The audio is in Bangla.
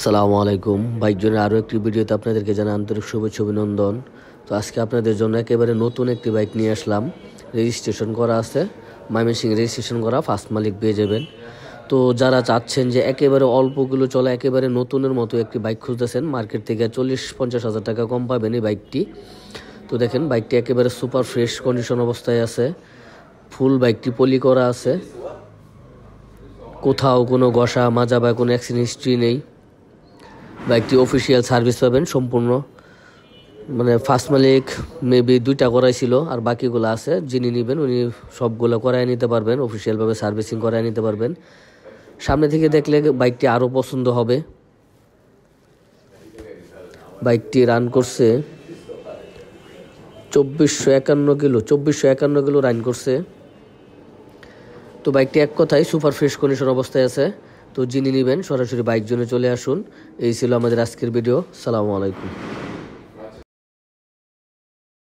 সালামু আলাইকুম। বাইক জনের আরও একটি ভিডিওতে আপনাদেরকে জানাই আন্তরিক শুভেচ্ছা অভিনন্দন। তো আজকে আপনাদের জন্য একেবারে নতুন একটি বাইক নিয়ে আসলাম। রেজিস্ট্রেশন করা আছে, ময়মনসিংহ রেজিস্ট্রেশন করা, ফার্স্ট মালিক পেয়ে যাবেন। তো যারা চাচ্ছেন যে একেবারে অল্পগুলো চলে একেবারে নতুনের মতো একটি বাইক খুঁজতেছেন, মার্কেট থেকে 40-50 হাজার টাকা কম পাবেন এই বাইকটি। তো দেখেন বাইকটি একেবারে সুপার ফ্রেশ কন্ডিশন অবস্থায় আছে, ফুল বাইকটি পলি করা আছে, কোথাও কোনো ঘষা মাজা বা কোনো অ্যাক্সিডেন্ট হিস্ট্রি নেই। বাইকটি অফিসিয়াল সার্ভিস পাবেন সম্পূর্ণ, মানে ফার্স্ট মালিক মেবি 2টা করাই ছিল, আর বাকিগুলো আছে, যিনি নেবেন উনি সবগুলো করাই নিতে পারবেন, অফিসিয়ালভাবে সার্ভিসিং করাই নিতে পারবেন। সামনে থেকে দেখলে বাইকটি আরও পছন্দ হবে। বাইকটি রান করছে 2451 কিলো রান করছে। তো বাইকটি এক কথায় সুপার ফ্রেশ কন্ডিশন অবস্থায় আছে। তো যিনি নেবেন সরাসরি বাইক জোনে চলে আসুন। এই ছিল আমাদের আজকের ভিডিও। সালামু আলাইকুম।